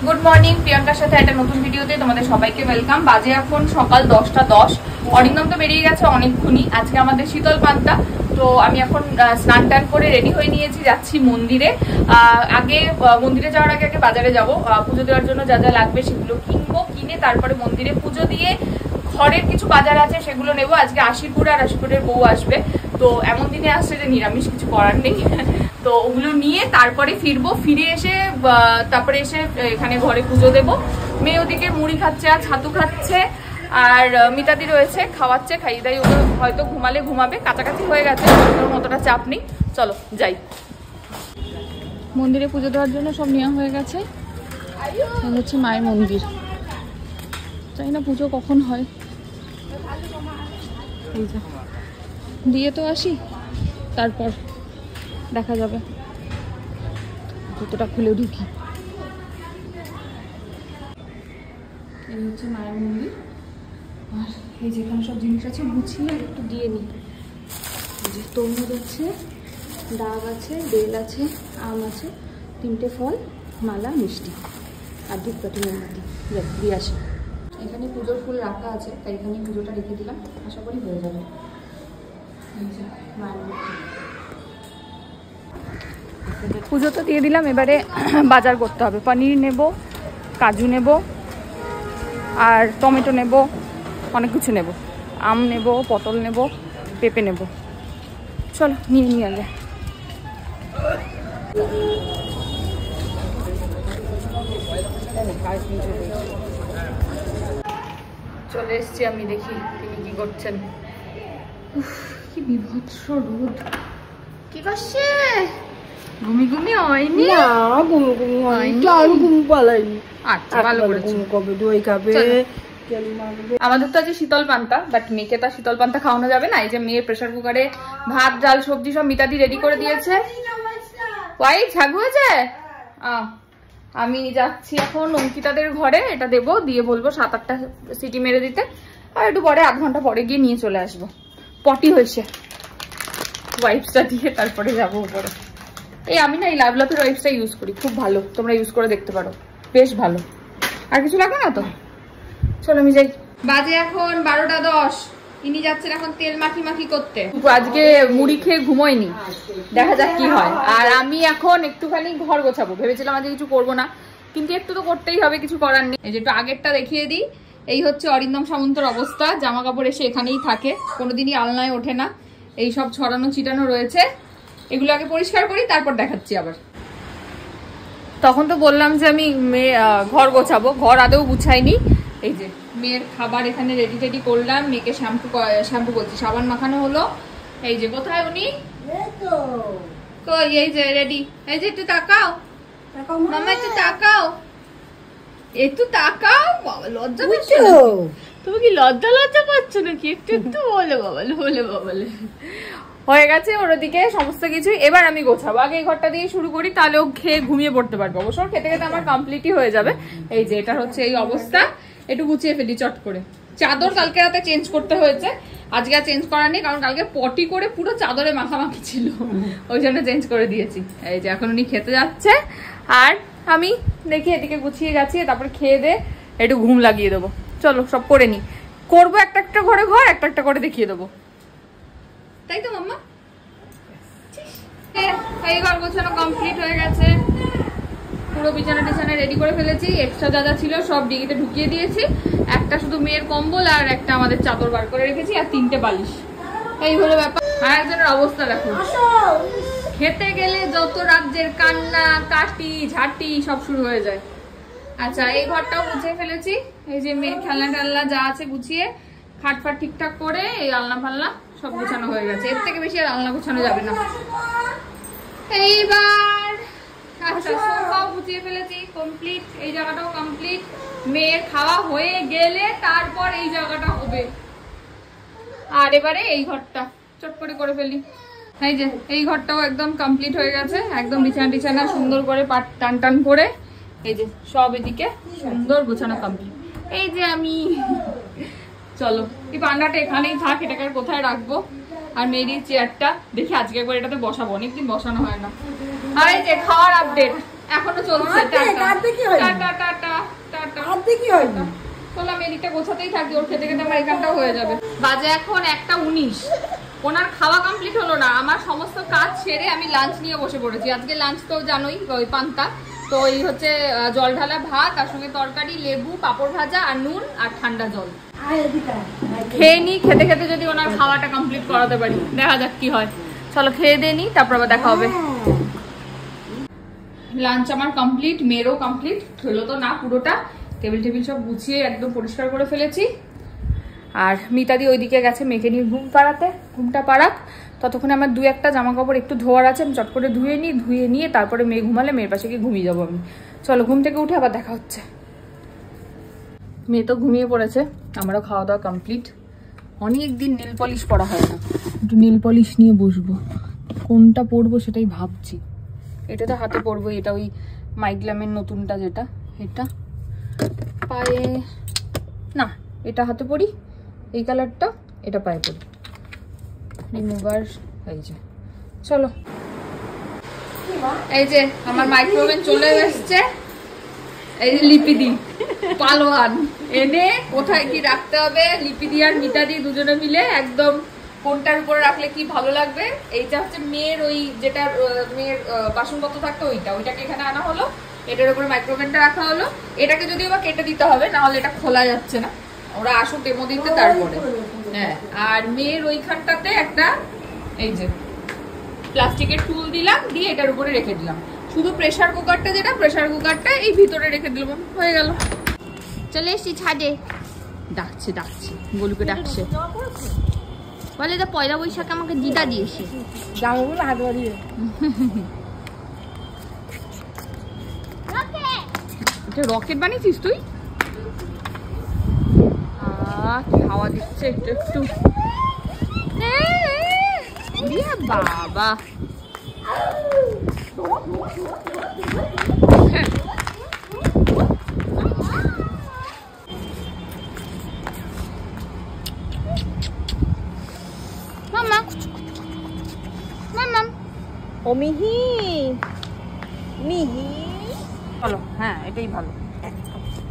Good morning, প্রিয়াঙ্কার সাথে একটা নতুন ভিডিওতে তোমাদের সবাইকে ওয়েলকাম। বাজে এখন সকাল 10টা 10। অরিন্দম তো বেরিয়ে গেছে অনেকক্ষণই। আজকে আমাদের শীতল পান্তা, তো আমি এখন স্নান টান করে রেডি হয়ে নিয়েছি, যাচ্ছি মন্দিরে। আগে মন্দিরে যাওয়ার আগে বাজারে যাব, পুজো দেওয়ার জন্য যা যা লাগবে সেগুলো কিনবো, কিনে তারপরে মন্দিরে পুজো দিয়ে ঘরের কিছু বাজার আছে সেগুলো নেবো। আজকে আশিপুর আর আশিপুরের বউ আসবে, তো এমন দিনে আসছে যে নিরামিষ কিছু করার নেই। তো ওগুলো নিয়ে তারপরে ফিরবো, ফিরে এসে তারপরে এসে এখানে ঘরে পুজো দেবো। মেয়ে ওদিকে মুড়ি খাচ্ছে আর ছাতু খাচ্ছে, আর মিতাদি রয়েছে খাওয়াচ্ছে, খাইয়ে দাই ওকে, হয়তো ঘুমালে ঘুমাবে। কাছাকাছি হয়ে গেছে, অতটা চাপ নেই। চলো যাই। মন্দিরে পুজো দেওয়ার জন্য সব নেওয়া হয়ে গেছে। হচ্ছে মায়ের মন্দির, জানি না পুজো কখন হয়। এই যে দিয়ে তো আসি, তারপর দেখা যাবে। জুতোটা খুলে ঢুকি। এই হচ্ছে মায়ের মন্দির, আর এই যেখানে সব জিনিস আছে গুছিয়ে একটু দিয়ে নিই। যে তরমুজ আছে, ডাব আছে, বেল আছে, আম আছে, 3টে ফল, মালা, মিষ্টি আর ধূপকাঠি মোমবাতি দিয়ে আসি। এখানে পুজোর ফুল রাখা আছে, তাই এখানে পুজোটা রেখে দিলাম, আশা করি হয়ে যাবে। পুজো তো দিয়ে দিলাম, এবারে বাজার করতে হবে। পনির নেব, কাজু নেব, আর টমেটো নেব, অনেক কিছু নেব। আম নেব, পটল নেব, পেঁপে নেব। চলো নিয়ে আগে। চলে এসছি আমি, দেখি তিনি কি করছেন। কি বিভৎস রোদ। কি করছে? ঘুমি হয়নি? না, ঘুমি হয়নি, আর ঘুম পালাইনি। আচ্ছা, ভালো করেছো। কবে দই খাবে? আমাদের তো আজকে শীতল পান্তা, বাট মেয়েকে তো শীতল পান্তা খাওয়ানো যাবে না। এই যে মেয়ে প্রেসার কুকারে ভাত, ডাল, সবজি সব মিতাদি রেডি করে দিয়েছে। ওয়াই ঝাগ হয়েছে। আমি যাচ্ছি এখন অঙ্কিতাদের ঘরে, এটা দেবো, দিয়ে বলবো 7-8টা সিটি মেরে দিতে, আর একটু পরে আধ ঘন্টা পরে গিয়ে নিয়ে চলে আসবো। পটি হয়েছে, ওয়াইপসটা দিয়ে তারপরে যাবো উপরে। এই আমি না এই লাভলাভের ওয়াইপসটা ইউজ করি, খুব ভালো, তোমরা ইউজ করে দেখতে পারো, বেশ ভালো। আর কিছু লাগবে না তো। চলো আমি যাই। বাজে এখন 12টা 10। ইনি যাচ্ছেন এখন তেল মাখি করতে। আজকে মুড়ি খেয়ে ঘুমোয়নি, দেখা যাক কি হয়। আর আমি এখন একটুখানি ঘর গোছাবো, ভেবেছিলাম আজকে কিছু করবো না, কিন্তু একটু তো করতেই হবে, কিছু করার নেই। এই যে একটু আগেরটা দেখিয়ে দিই। এই হচ্ছে অরিন্দম সামন্তর অবস্থা, জামা কাপড় এসে এখানেই থাকে, কোনোদিনই আলনায় ওঠে না। এই সব ছড়ানো ছিটানো রয়েছে, এগুলো আগে পরিষ্কার করি, তারপর দেখাচ্ছি আবার। তখন তো বললাম যে আমি ঘর গোছাবো, ঘর আদৌ গুছাইনি। এই যে মেয়ের খাবার এখানে রেডি করলাম, মেয়েকে শ্যাম্পু করছি, সাবান মাখানো হলো। এই যে কোথায় উনি, এই যে রেডি। এই যে একটু তাকাও মামা, একটু তাকাও, একটু তাকাও। বাবা লজ্জা পাচ্ছ? তুমি কি লজ্জা পাচ্ছ নাকি? একটু বলে বাবালে, বলে বাবালে। হয়ে গেছে ওর ওদিকে সমস্ত কিছু, এবার আমি গোছাবো। আগে এই ঘরটা দিয়ে শুরু করি, তাহলে ও খেয়ে ঘুমিয়ে পড়তে পারবে। অবশ্য খেতে খেতে আমার কমপ্লিটই হয়ে যাবে। এই যে এটা হচ্ছে এই অবস্থা, একটু গুছিয়ে ফেলি চট করে। চাদর কালকে রাতে চেঞ্জ করতে হয়েছে, আজকে আর চেঞ্জ করার নেই, কারণ কালকে পটি করে পুরো চাদরে মাখামাখি ছিল, ওই জন্য চেঞ্জ করে দিয়েছি। এই যে এখন উনি খেতে যাচ্ছে, আর আমি দেখি এদিকে গুছিয়ে গেছি, তারপরে খেয়ে দে একটু ঘুম লাগিয়ে দেবো। চলো সব করে নি, করবো একটা একটা ঘরে ঘর, একটা করে দেখিয়ে দেবো, তাই তো মাম্মা? এই ঘর গোছানো কমপ্লিট হয়ে গেছে, পুরো বিছানা টিছানা রেডি করে ফেলেছি। এক্সট্রা যা যা ছিল সব ডিগিতে ঢুকিয়ে দিয়েছি। একটা শুধু মেয়ের কম্বল আর একটা আমাদের চাদর বার করে রেখেছি, আর 3টে বালিশ। এই হলো ব্যাপার। আর একজনের অবস্থা দেখো, খেতে গেলে যত রাজ্যের কান্না কাটি ঝাঁটি সব শুরু হয়ে যায়। আচ্ছা, এই ঘরটাও গুছিয়ে ফেলেছি। এই যে মেয়ের খেলনা টেলনা যা আছে গুছিয়ে, খাটফাট ঠিকঠাক করে, এই আলনা ফালনা সব গুছানো হয়ে গেছে। এর থেকে বেশি আর আলনা গুছানো যাবে না। এইবার আচ্ছা, সোফাও গুছিয়ে ফেলেছি, কমপ্লিট। এই জায়গাটাও কমপ্লিট। মেয়ের খাওয়া হয়ে গেলে তারপর এই জায়গাটা হবে। আর এবারে এই ঘরটা চট করে ফেলি। এই যে এই ঘরটাও একদম কমপ্লিট হয়ে গেছে, একদম বিছানা টিছানা সুন্দর করে পাট টান করে, এই যে সব এদিকে সুন্দর গোছানো কমপ্লিট। এই যে আমি চলো এই পান্ডাটা এখানেই থাক, এটাকে কোথায় রাখবো। আর মেয়ের চেয়ারটা দেখি আজকে একবার এটাতে বসাবো, অনেকদিন বসানো হয় না। আর এই যে খাওয়ার আপডেট, এখনো চলছে। এদিকটা গোছাতেই থাকি, ওর খেতে খেতে আমার এখানটাও হয়ে যাবে। বাজে এখন 1:19। ওনার খাওয়া কমপ্লিট হলো না, আমার সমস্ত কাজ সেরে আমি লাঞ্চ নিয়ে বসে পড়েছি। আজকে লাঞ্চ তো জানোই, ওই পান্তা, তো এই হচ্ছে জল ঢালা ভাত, তার সঙ্গে তরকারি, লেবু, পাঁপড় ভাজা আর নুন আর ঠান্ডা জল। খেয়ে নি, খেতে খেতে যদি ওনার খাওয়াটা কমপ্লিট করাতে পারি, দেখা যাক কি হয়। চলো খেয়ে দিয়ে নি, তারপর আবার দেখা হবে। লাঞ্চ আমার কমপ্লিট, মেয়েরও কমপ্লিট হলো তো না পুরোটা। টেবিল টেবিল সব গুছিয়ে একদম পরিষ্কার করে ফেলেছি। আর মিতাদি ওইদিকে গেছে মেয়েকে নিয়ে ঘুম পাড়াতে, ঘুমটা পাড়াক। ততক্ষণে আমার 2-1টা জামা কাপড় একটু ধোয়ার আছে, আমি চট করে ধুয়ে নিই, ধুয়ে নিয়ে তারপরে মেয়ে ঘুমালে মেয়ের পাশে গিয়ে ঘুমিয়ে যাবো আমি। চলো ঘুম থেকে উঠে আবার দেখা হচ্ছে। মেয়ে তো ঘুমিয়ে পড়েছে, আমারও খাওয়া দাওয়া কমপ্লিট। অনেকদিন নেল পলিশ পরা হয় না, একটু নেল পলিশ নিয়ে বসবো। কোনটা পরবো সেটাই ভাবছি। এটা তো হাতে পরবো, এটা ওই মাইগ্লামের নতুনটা, যেটা এটা পায়ে না, এটা হাতে পরি, এই কালারটা, এটা পায়ে পরি। রিমুভার এই যে। চলো, এই যে আমার মাইক্রোওভেন চলে এসছে। এই যে লিপিদি পালোয়ান এনে কোথায় কি রাখতে হবে, লিপিদি আর মিতাদি দুজনে মিলে একদম কোনটার উপরে রাখলে কি ভালো লাগবে। এইটা হচ্ছে মেয়ের, ওই যেটা মেয়ের বাসনপত্র থাকতো ওইটাকে এখানে আনা হলো, এটার উপরে মাইক্রোওভেনটা রাখা হলো। এটাকে যদিও বা কেটে দিতে হবে, না হলে এটা খোলা যাচ্ছে না, ওরা আসুক ডেমো দিতে তারপরে। হ্যাঁ, আর মেয়ের ওইখানটাতে একটা এই যে প্লাস্টিকের টুল দিলাম, দিয়ে এটার উপরে রেখে দিলাম। শুধু প্রেসার কুকারটা, যেটা প্রেসার কুকারটা এই ভিতরে রেখে দিলাম, হয়ে গেল। চলে এসছি ছাদে। ডাকছে ডাকছে, গোলুকে ডাকছে, বলে যে পয়লা বৈশাখে আমাকে দিদা দিয়েছে। রকেট বানিয়েছিস তুই? কি হাওয়া দিচ্ছে একটু একটু। বাবা মামা মামা ও মিহি মিহি, চলো, হ্যাঁ এটাই ভালো।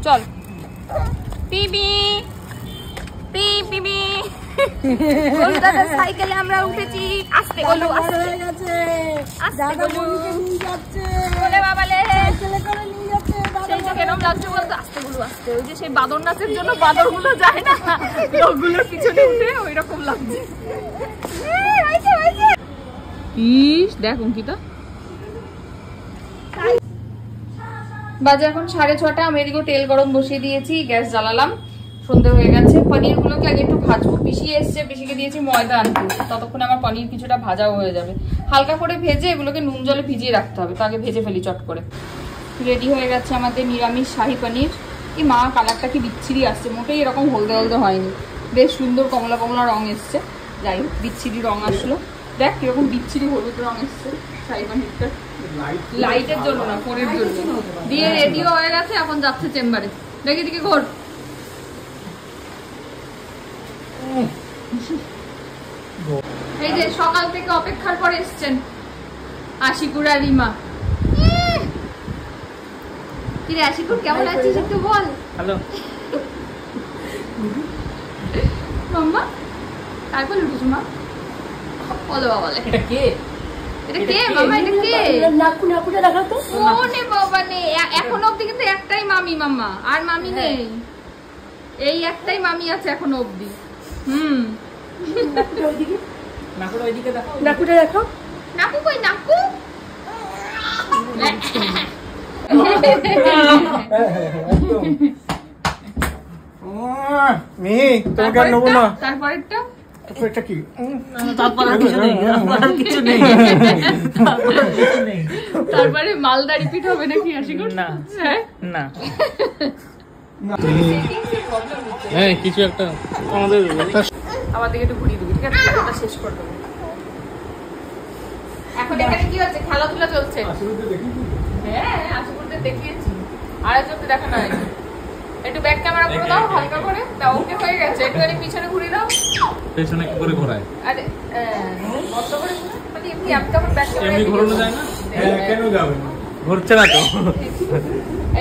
চল পিবি পিবি সাইকেলে আমরা উঠেছি। আস্তে গলু, আস্তে গলু নিয়ে যাচ্ছে, বলে বাবালে সাইকেলে করে নিয়ে যাচ্ছে। সেই যে কেরম লাগছে বলতো, আস্তে গলু আস্তে। ওই যে সেই বাদর নাচের জন্য বাদরগুলো যায় না, লোকগুলোর পিছনে উঠে ওই রকম লাগছে। ইস দেখ অঙ্কিতা, বাজে এখন 6:30। আমি এদিকে তেল গরম বসিয়ে দিয়েছি, গ্যাস জ্বালালাম, সন্ধে হয়ে গেছে। পনির গুলোকে আগে একটু ভাজবো। পিসি এসছে, পিসিকে দিয়েছি ময়দা আনতে, ততক্ষণে আমার পনির কিছুটা ভাজাও হয়ে যাবে। হালকা করে ভেজে এগুলোকে নুন জলে ভিজিয়ে রাখতে হবে, তো আগে ভেজে ফেলি চট করে। রেডি হয়ে গেছে আমাদের নিরামিষ শাহী পনির। এই মা কালারটা কি বিচ্ছিরি আসছে, মোটেই এরকম হলদে হলদে হয়নি, বেশ সুন্দর কমলা কমলা রং এসছে। যাই হোক, বিচ্ছিরি রং আসলো। দেখ কিরকম বিচ্ছিরি হলুদ রং এসছে শাহী পনিরটা, লাইটের জন্য না, ফোনের জন্য। দিয়ে রেডিও হয়ে গেছে, এখন যাচ্ছে চেম্বারে। দেখি দিকে ঘোর। এই যে সকাল থেকে অপেক্ষার পর এসছেন আশিকুর আর রিমা। কিরে আশিকুর, কেমন আছিস একটু বল। হ্যালো মাম্মা, তারপর উঠেছো মা, বলো বাবা। এটা কে? এটা কে মামা? এটা কে? নাকুটা দেখা তো। ওনে বাবা নে, এখনো অবধি কিন্তু একটাই মামি মাম্মা, আর মামি নেই। এই একটাই মামি আছে এখনো অবধি। নাকুটা দেখো। নাকু কই? নাকু তারপরেরটা তারপরে মালদা রিপিট হবে নাকি আশিকুর? না না, কিছু একটা আমাদের দিকে একটু ঘুরিয়ে দিবি, ঠিক আছে? শেষ করে দেবো। এখন এখানে কি হচ্ছে? খেলাধুলা চলছে। হ্যাঁ আশিকুরদের দেখিয়েছি, আরেকজনকে দেখানো হয়নি। একটু ব্যাক ক্যামেরা করে দাও, হালকা করে দাও। ওকে হয়ে গেছে, একটুখানি পিছনে ঘুরিয়ে দাও। পেছনে কি করে ঘোরায়? আরে বন্ধ করে, মানে এমনি আমি তখন ব্যাক ক্যামেরা এমনি ঘোরানো যায় না। কেন যাবে? ঘুরছে না তো।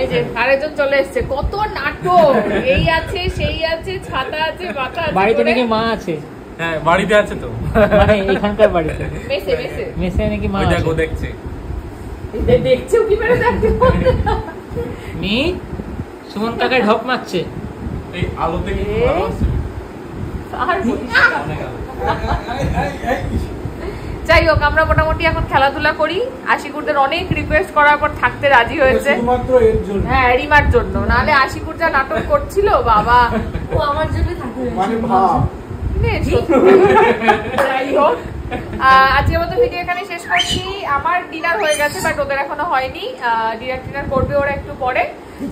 এই যে আরেকজন চলে এসেছে, কত নাটক, এই আছে সেই আছে, ছাতা আছে, মাথা আছে, বাড়িতে নাকি মা আছে। হ্যাঁ বাড়িতে আছে তো, মানে এখানকার বাড়িতে মেসে মেসে মেসে নাকি মা ওই আছে। দেখো দেখছে। দেখছেও কি করে দেখতে মি সুমন কাকা ঢপ মারছে। এই আলোতে কি ভালো আছে। আর যাই হোক, আমরা মোটামুটি এখন খেলাধুলা করি। আশিকুরদের অনেক রিকোয়েস্ট করার পর থাকতে রাজি হয়েছে, শুধুমাত্র এর জন্য। হ্যাঁ রিমার জন্য, নাহলে আশিকুর যা নাটক করছিল বাবা। ও আমার জন্য থাকতে মানে ভাব। নে, সত্যি। যাই হোক, আজকের মতো ভিডিও এখানে শেষ করছি। আমার ডিনার হয়ে গেছে, বাট ওদের এখনো হয়নি। ডিনার করবে ওরা একটু পরে।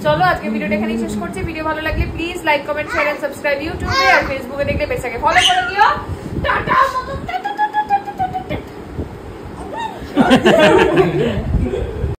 চলো আজকে ভিডিওটা এখানেই শেষ করছি। ভিডিও ভালো লাগলে please like, comment, share and subscribe ইউটিউবে, আর ফেসবুকে দেখলে পেজটাকে ফলো করে দিও। টাটা।